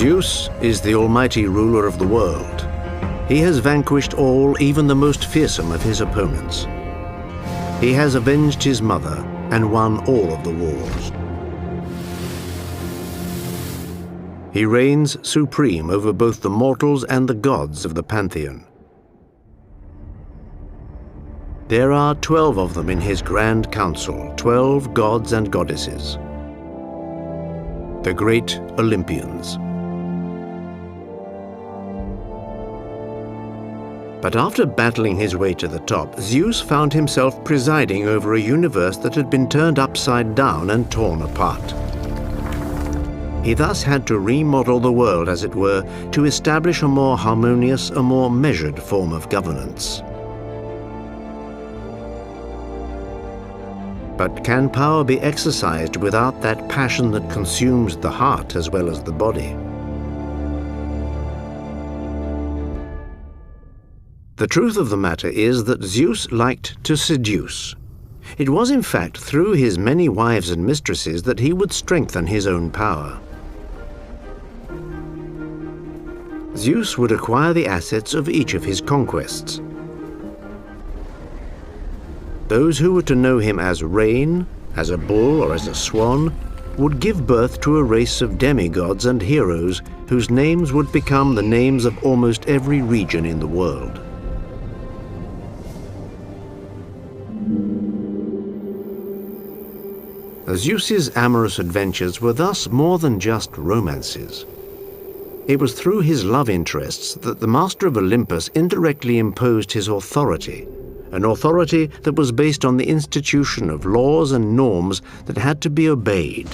Zeus is the almighty ruler of the world. He has vanquished all, even the most fearsome of his opponents. He has avenged his mother and won all of the wars. He reigns supreme over both the mortals and the gods of the pantheon. There are 12 of them in his grand council, 12 gods and goddesses, the great Olympians. But after battling his way to the top, Zeus found himself presiding over a universe that had been turned upside down and torn apart. He thus had to remodel the world, as it were, to establish a more harmonious, a more measured form of governance. But can power be exercised without that passion that consumes the heart as well as the body? The truth of the matter is that Zeus liked to seduce. It was in fact through his many wives and mistresses that he would strengthen his own power. Zeus would acquire the assets of each of his conquests. Those who were to know him as rain, as a bull, or as a swan would give birth to a race of demigods and heroes whose names would become the names of almost every region in the world. Zeus's amorous adventures were thus more than just romances. It was through his love interests that the master of Olympus indirectly imposed his authority, an authority that was based on the institution of laws and norms that had to be obeyed.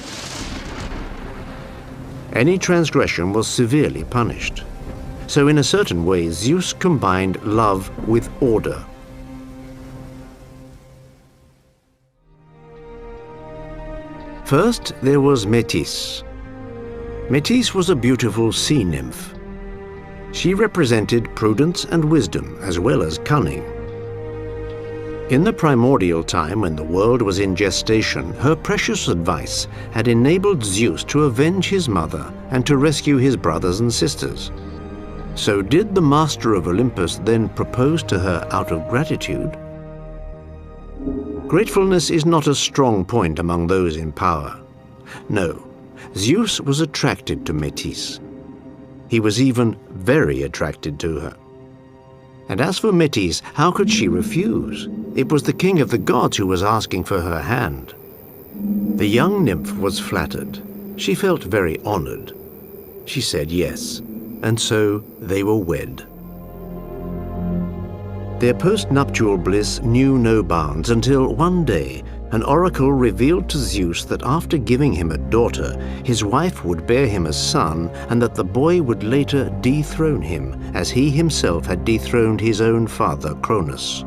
Any transgression was severely punished. So in a certain way, Zeus combined love with order. First, there was Metis. Metis was a beautiful sea nymph. She represented prudence and wisdom, as well as cunning. In the primordial time when the world was in gestation, her precious advice had enabled Zeus to avenge his mother and to rescue his brothers and sisters. So did the master of Olympus then propose to her out of gratitude? Gratefulness is not a strong point among those in power. No, Zeus was attracted to Metis. He was even very attracted to her. And as for Metis, how could she refuse? It was the king of the gods who was asking for her hand. The young nymph was flattered. She felt very honored. She said yes, and so they were wed. Their post-nuptial bliss knew no bounds until one day an oracle revealed to Zeus that after giving him a daughter, his wife would bear him a son, and that the boy would later dethrone him, as he himself had dethroned his own father, Cronus.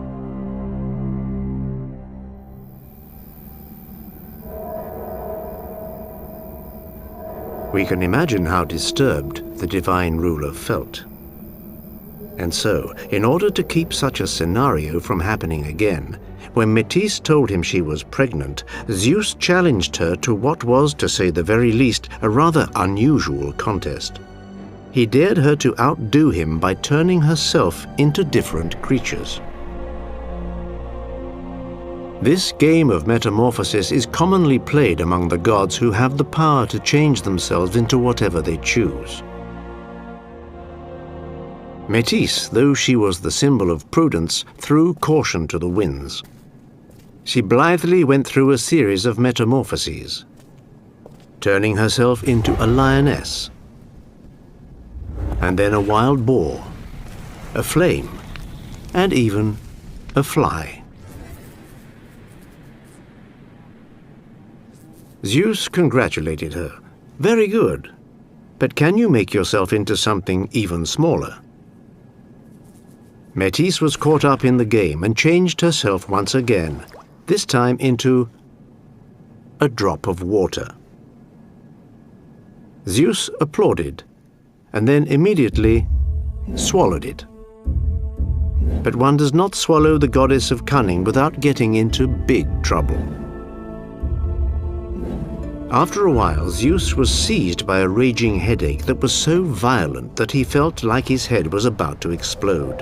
We can imagine how disturbed the divine ruler felt. And so, in order to keep such a scenario from happening again, when Metis told him she was pregnant, Zeus challenged her to what was, to say the very least, a rather unusual contest. He dared her to outdo him by turning herself into different creatures. This game of metamorphosis is commonly played among the gods who have the power to change themselves into whatever they choose. Metis, though she was the symbol of prudence, threw caution to the winds. She blithely went through a series of metamorphoses, turning herself into a lioness, and then a wild boar, a flame, and even a fly. Zeus congratulated her. Very good. But can you make yourself into something even smaller? Metis was caught up in the game and changed herself once again, this time into a drop of water. Zeus applauded, and then immediately swallowed it. But one does not swallow the goddess of cunning without getting into big trouble. After a while, Zeus was seized by a raging headache that was so violent that he felt like his head was about to explode.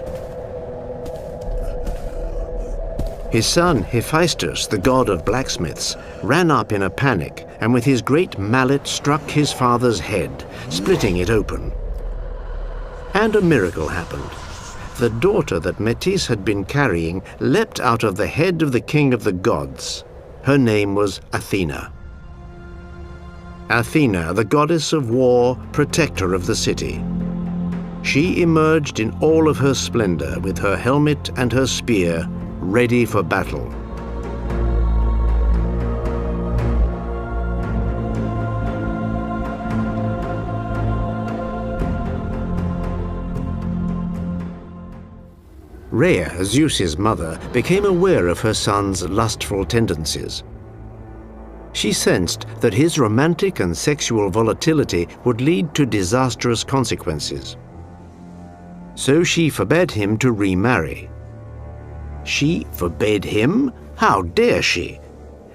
His son Hephaestus, the god of blacksmiths, ran up in a panic and with his great mallet struck his father's head, splitting it open. And a miracle happened. The daughter that Metis had been carrying leapt out of the head of the king of the gods. Her name was Athena. Athena, the goddess of war, protector of the city. She emerged in all of her splendor with her helmet and her spear, ready for battle. Rhea, Zeus's mother, became aware of her son's lustful tendencies. She sensed that his romantic and sexual volatility would lead to disastrous consequences. So she forbade him to remarry. She forbade him? How dare she?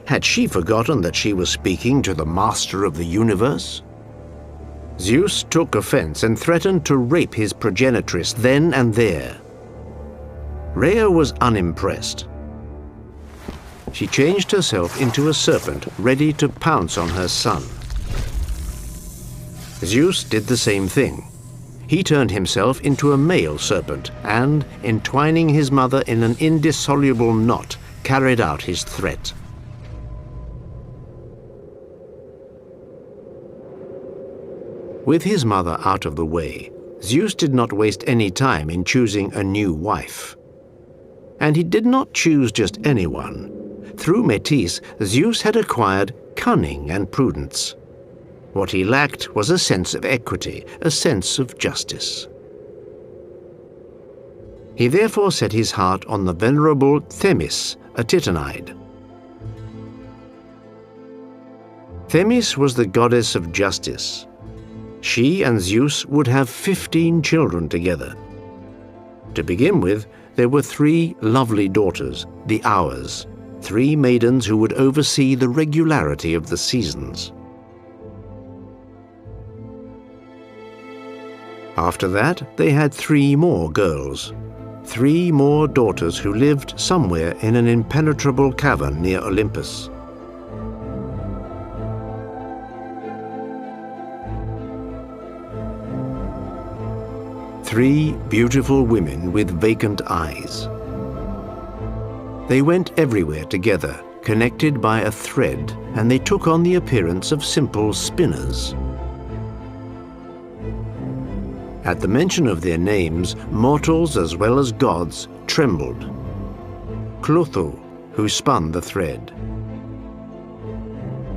Had she forgotten that she was speaking to the master of the universe? Zeus took offense and threatened to rape his progenitress then and there. Rhea was unimpressed. She changed herself into a serpent, ready to pounce on her son. Zeus did the same thing. He turned himself into a male serpent and, entwining his mother in an indissoluble knot, carried out his threat. With his mother out of the way, Zeus did not waste any time in choosing a new wife. And he did not choose just anyone. Through Metis, Zeus had acquired cunning and prudence. What he lacked was a sense of equity, a sense of justice. He therefore set his heart on the venerable Themis, a Titanide. Themis was the goddess of justice. She and Zeus would have 15 children together. To begin with, there were 3 lovely daughters, the Hours, 3 maidens who would oversee the regularity of the seasons. After that, they had 3 more girls, 3 more daughters who lived somewhere in an impenetrable cavern near Olympus. Three beautiful women with vacant eyes. They went everywhere together, connected by a thread, and they took on the appearance of simple spinners. At the mention of their names, mortals as well as gods trembled. Clotho, who spun the thread.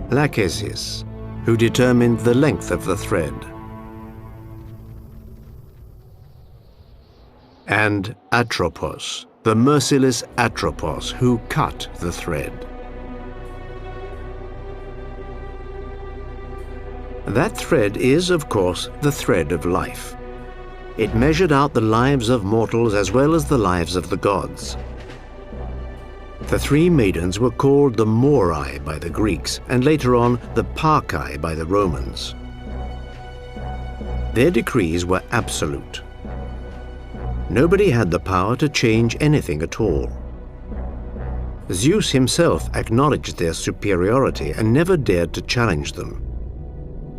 Lachesis, who determined the length of the thread. And Atropos, the merciless Atropos, who cut the thread. That thread is, of course, the thread of life. It measured out the lives of mortals as well as the lives of the gods. The 3 maidens were called the Morai by the Greeks, and later on the Parcae by the Romans. Their decrees were absolute. Nobody had the power to change anything at all. Zeus himself acknowledged their superiority and never dared to challenge them.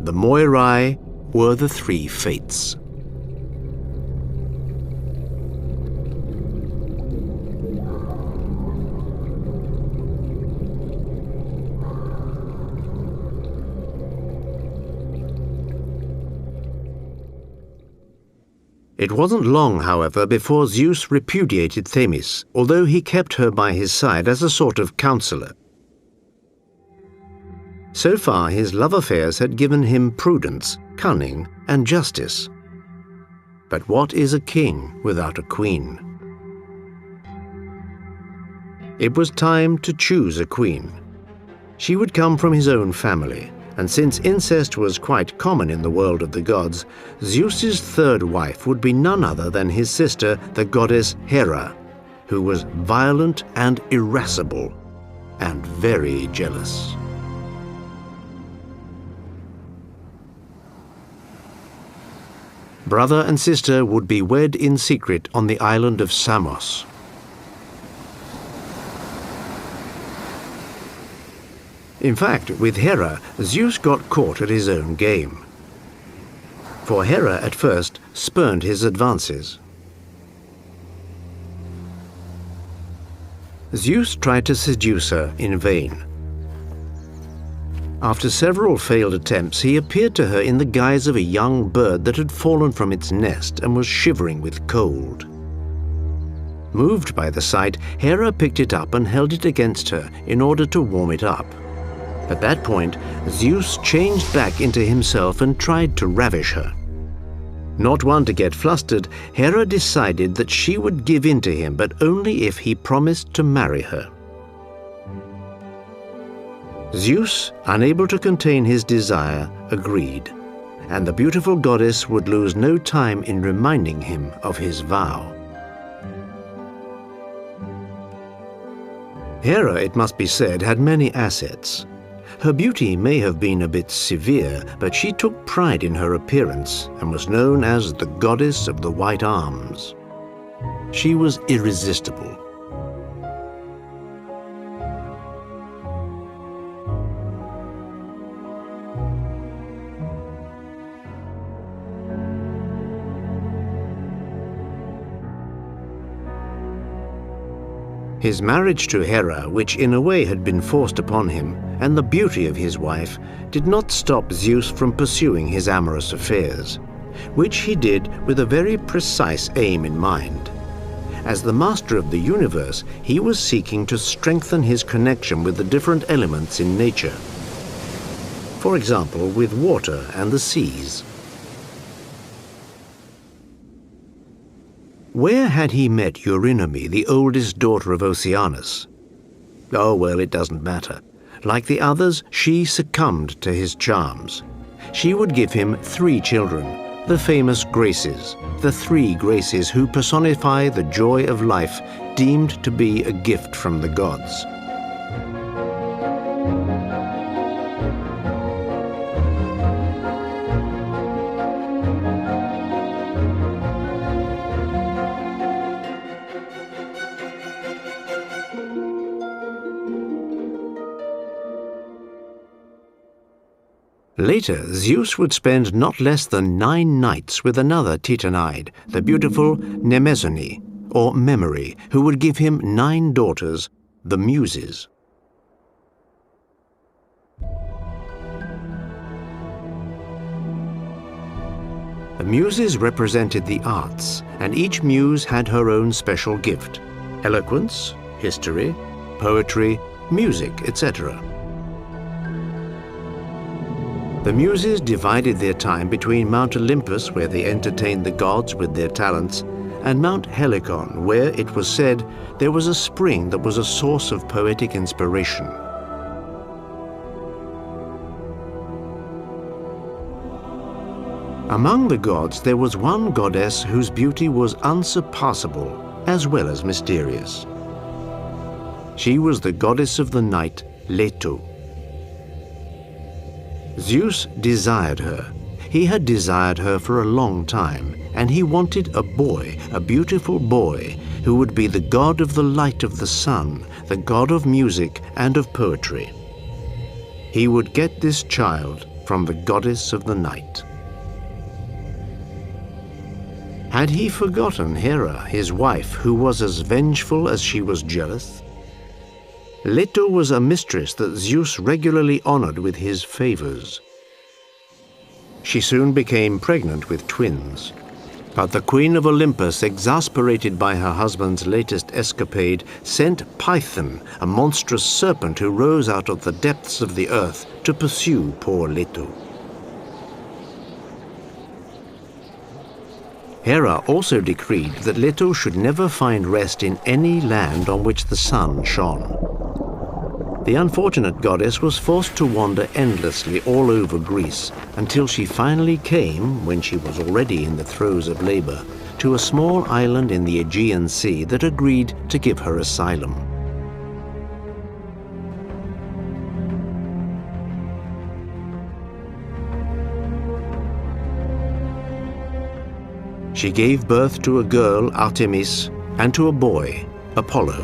The Moirai were the 3 fates. It wasn't long, however, before Zeus repudiated Themis, although he kept her by his side as a sort of counselor. So far, his love affairs had given him prudence, cunning, and justice. But what is a king without a queen? It was time to choose a queen. She would come from his own family, and since incest was quite common in the world of the gods, Zeus's 3rd wife would be none other than his sister, the goddess Hera, who was violent and irascible, and very jealous. Brother and sister would be wed in secret on the island of Samos. In fact, with Hera, Zeus got caught at his own game. For Hera at first spurned his advances. Zeus tried to seduce her in vain. After several failed attempts, he appeared to her in the guise of a young bird that had fallen from its nest and was shivering with cold. Moved by the sight, Hera picked it up and held it against her in order to warm it up. At that point, Zeus changed back into himself and tried to ravish her. Not one to get flustered, Hera decided that she would give in to him, but only if he promised to marry her. Zeus, unable to contain his desire, agreed, and the beautiful goddess would lose no time in reminding him of his vow. Hera, it must be said, had many assets. Her beauty may have been a bit severe, but she took pride in her appearance and was known as the goddess of the white arms. She was irresistible. His marriage to Hera, which in a way had been forced upon him, and the beauty of his wife, did not stop Zeus from pursuing his amorous affairs, which he did with a very precise aim in mind. As the master of the universe, he was seeking to strengthen his connection with the different elements in nature. For example, with water and the seas. Where had he met Eurynome, the oldest daughter of Oceanus? Oh, well, it doesn't matter. Like the others, she succumbed to his charms. She would give him 3 children, the famous Graces, the 3 Graces who personify the joy of life, deemed to be a gift from the gods. Later, Zeus would spend not less than 9 nights with another Titanide, the beautiful Mnemosyne, or Memory, who would give him 9 daughters, the Muses. The Muses represented the arts, and each muse had her own special gift: eloquence, history, poetry, music, etc. The Muses divided their time between Mount Olympus, where they entertained the gods with their talents, and Mount Helicon, where, it was said, there was a spring that was a source of poetic inspiration. Among the gods, there was one goddess whose beauty was unsurpassable, as well as mysterious. She was the goddess of the night, Leto. Zeus desired her. He had desired her for a long time, and he wanted a boy, a beautiful boy, who would be the god of the light of the sun, the god of music and of poetry. He would get this child from the goddess of the night. Had he forgotten Hera, his wife, who was as vengeful as she was jealous? Leto was a mistress that Zeus regularly honored with his favors. She soon became pregnant with twins. But the Queen of Olympus, exasperated by her husband's latest escapade, sent Python, a monstrous serpent who rose out of the depths of the earth, to pursue poor Leto. Hera also decreed that Leto should never find rest in any land on which the sun shone. The unfortunate goddess was forced to wander endlessly all over Greece until she finally came, when she was already in the throes of labor, to a small island in the Aegean Sea that agreed to give her asylum. She gave birth to a girl, Artemis, and to a boy, Apollo.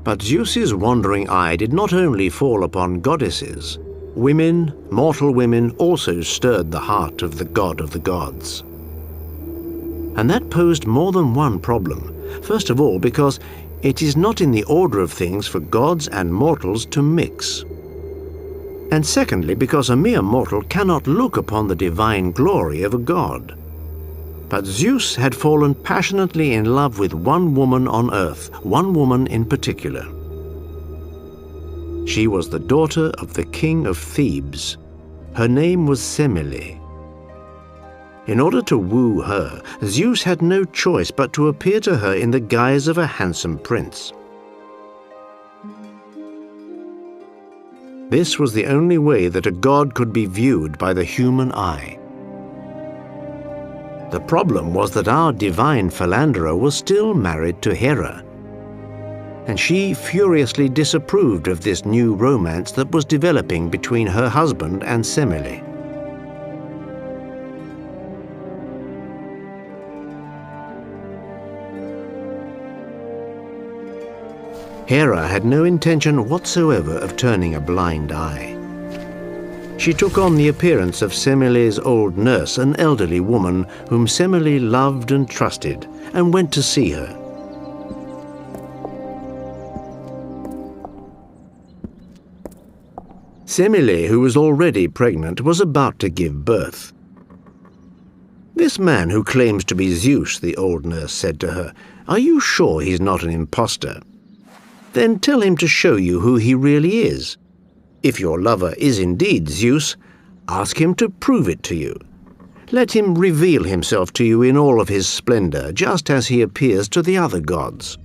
But Zeus's wandering eye did not only fall upon goddesses. Women, mortal women, also stirred the heart of the god of the gods. And that posed more than one problem. First of all, because it is not in the order of things for gods and mortals to mix. And secondly, because a mere mortal cannot look upon the divine glory of a god. But Zeus had fallen passionately in love with one woman on earth, one woman in particular. She was the daughter of the king of Thebes. Her name was Semele. In order to woo her, Zeus had no choice but to appear to her in the guise of a handsome prince. This was the only way that a god could be viewed by the human eye. The problem was that our divine philanderer was still married to Hera, and she furiously disapproved of this new romance that was developing between her husband and Semele. Hera had no intention whatsoever of turning a blind eye. She took on the appearance of Semele's old nurse, an elderly woman whom Semele loved and trusted, and went to see her. Semele, who was already pregnant, was about to give birth. "This man who claims to be Zeus," the old nurse said to her, "are you sure he's not an impostor? Then tell him to show you who he really is. If your lover is indeed Zeus, ask him to prove it to you. Let him reveal himself to you in all of his splendor, just as he appears to the other gods."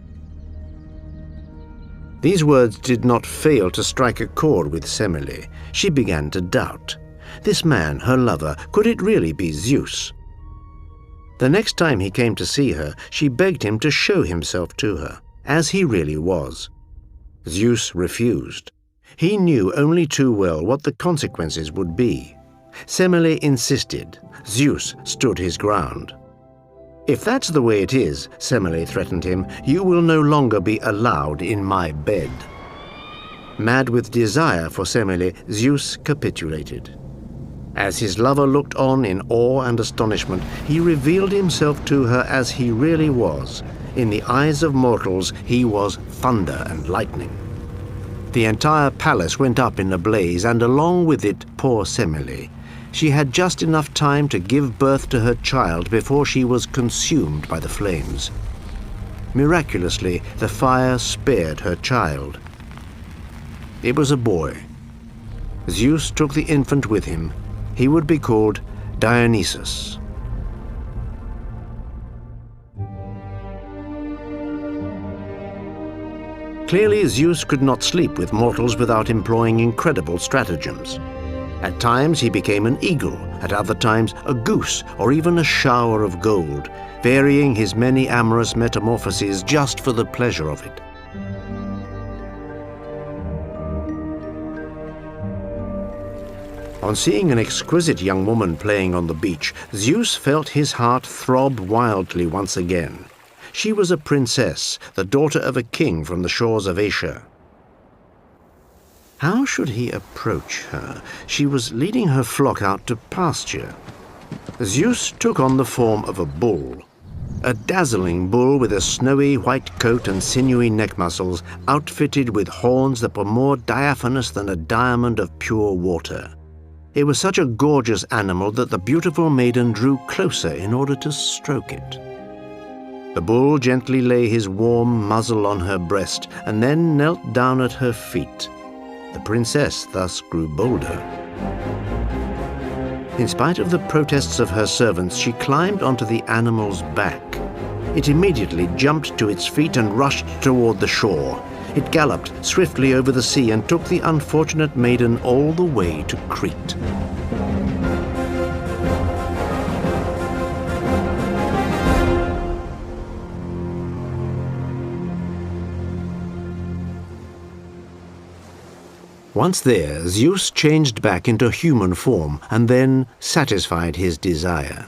These words did not fail to strike a chord with Semele. She began to doubt. This man, her lover, could it really be Zeus? The next time he came to see her, she begged him to show himself to her, as he really was. Zeus refused. He knew only too well what the consequences would be. Semele insisted. Zeus stood his ground. "If that's the way it is," Semele threatened him, "you will no longer be allowed in my bed." Mad with desire for Semele, Zeus capitulated. As his lover looked on in awe and astonishment, he revealed himself to her as he really was. In the eyes of mortals, he was thunder and lightning. The entire palace went up in a blaze, and along with it poor Semele. She had just enough time to give birth to her child before she was consumed by the flames. Miraculously, the fire spared her child. It was a boy. Zeus took the infant with him. He would be called Dionysus. Clearly, Zeus could not sleep with mortals without employing incredible stratagems. At times he became an eagle, at other times a goose, or even a shower of gold, varying his many amorous metamorphoses just for the pleasure of it. On seeing an exquisite young woman playing on the beach, Zeus felt his heart throb wildly once again. She was a princess, the daughter of a king from the shores of Asia. How should he approach her? She was leading her flock out to pasture. Zeus took on the form of a bull. A dazzling bull with a snowy white coat and sinewy neck muscles, outfitted with horns that were more diaphanous than a diamond of pure water. It was such a gorgeous animal that the beautiful maiden drew closer in order to stroke it. The bull gently lay his warm muzzle on her breast and then knelt down at her feet. The princess thus grew bolder. In spite of the protests of her servants, she climbed onto the animal's back. It immediately jumped to its feet and rushed toward the shore. It galloped swiftly over the sea and took the unfortunate maiden all the way to Crete. Once there, Zeus changed back into human form and then satisfied his desire.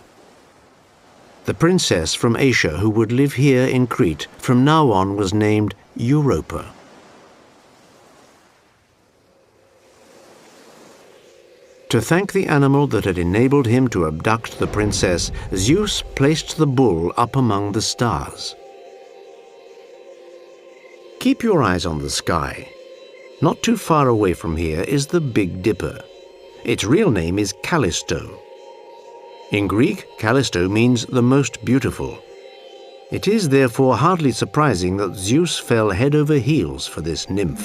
The princess from Asia who would live here in Crete from now on was named Europa. To thank the animal that had enabled him to abduct the princess, Zeus placed the bull up among the stars. Keep your eyes on the sky. Not too far away from here is the Big Dipper. Its real name is Callisto. In Greek, Callisto means the most beautiful. It is therefore hardly surprising that Zeus fell head over heels for this nymph.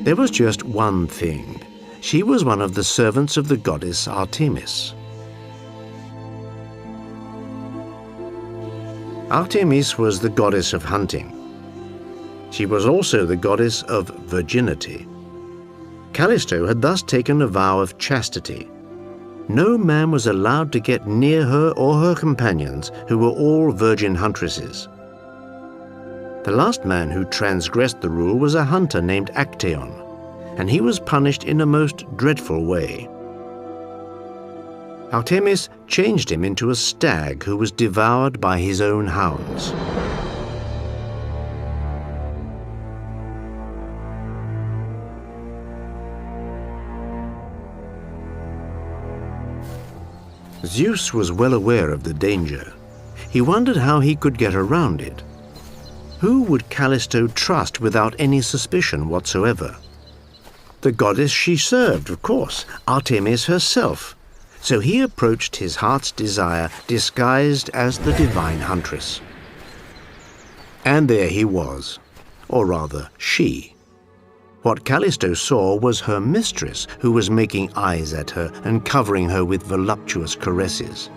There was just one thing. She was one of the servants of the goddess Artemis. Artemis was the goddess of hunting. She was also the goddess of virginity. Callisto had thus taken a vow of chastity. No man was allowed to get near her or her companions, who were all virgin huntresses. The last man who transgressed the rule was a hunter named Actaeon, and he was punished in a most dreadful way. Artemis changed him into a stag who was devoured by his own hounds. Zeus was well aware of the danger. He wondered how he could get around it. Who would Callisto trust without any suspicion whatsoever? The goddess she served, of course, Artemis herself. So he approached his heart's desire disguised as the divine huntress. And there he was, or rather she. What Callisto saw was her mistress, who was making eyes at her and covering her with voluptuous caresses.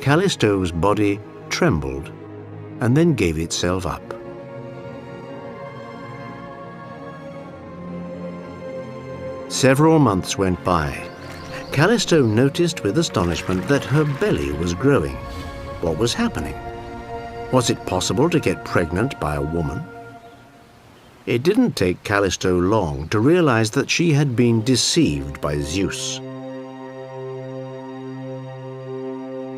Callisto's body trembled and then gave itself up. Several months went by. Callisto noticed with astonishment that her belly was growing. What was happening? Was it possible to get pregnant by a woman? It didn't take Callisto long to realize that she had been deceived by Zeus.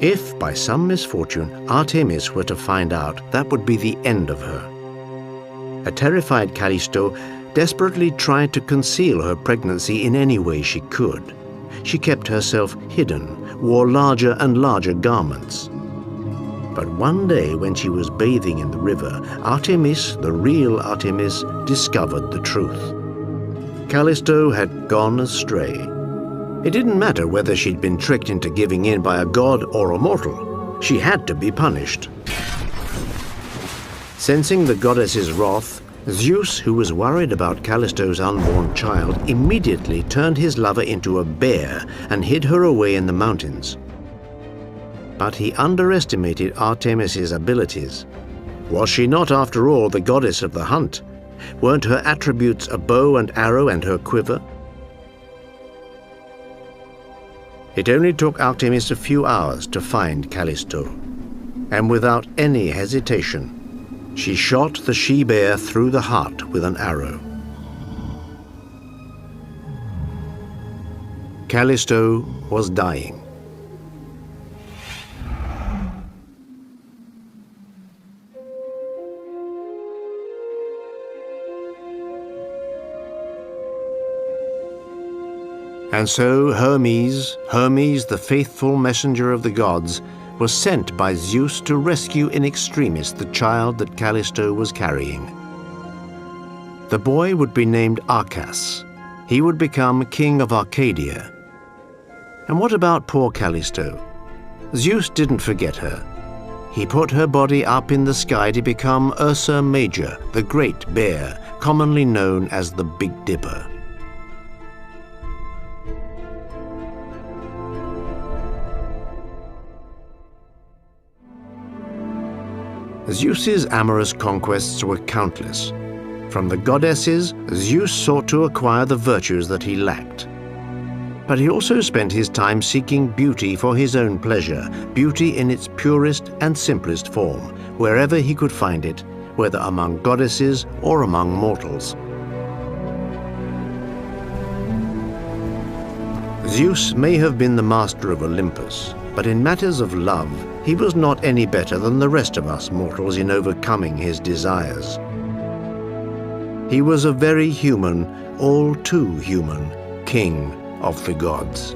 If, by some misfortune, Artemis were to find out, that would be the end of her. A terrified Callisto desperately tried to conceal her pregnancy in any way she could. She kept herself hidden, wore larger and larger garments. But one day when she was bathing in the river, Artemis, the real Artemis, discovered the truth. Callisto had gone astray. It didn't matter whether she'd been tricked into giving in by a god or a mortal. She had to be punished. Sensing the goddess's wrath, Zeus, who was worried about Callisto's unborn child, immediately turned his lover into a bear and hid her away in the mountains. But he underestimated Artemis's abilities. Was she not, after all, the goddess of the hunt? Weren't her attributes a bow and arrow and her quiver? It only took Artemis a few hours to find Callisto, and without any hesitation, she shot the she-bear through the heart with an arrow. Callisto was dying. And so Hermes, the faithful messenger of the gods, was sent by Zeus to rescue in extremis the child that Callisto was carrying. The boy would be named Arcas. He would become king of Arcadia. And what about poor Callisto? Zeus didn't forget her. He put her body up in the sky to become Ursa Major, the Great Bear, commonly known as the Big Dipper. Zeus's amorous conquests were countless. From the goddesses, Zeus sought to acquire the virtues that he lacked. But he also spent his time seeking beauty for his own pleasure, beauty in its purest and simplest form, wherever he could find it, whether among goddesses or among mortals. Zeus may have been the master of Olympus, but in matters of love, he was not any better than the rest of us mortals in overcoming his desires. He was a very human, all too human, king of the gods.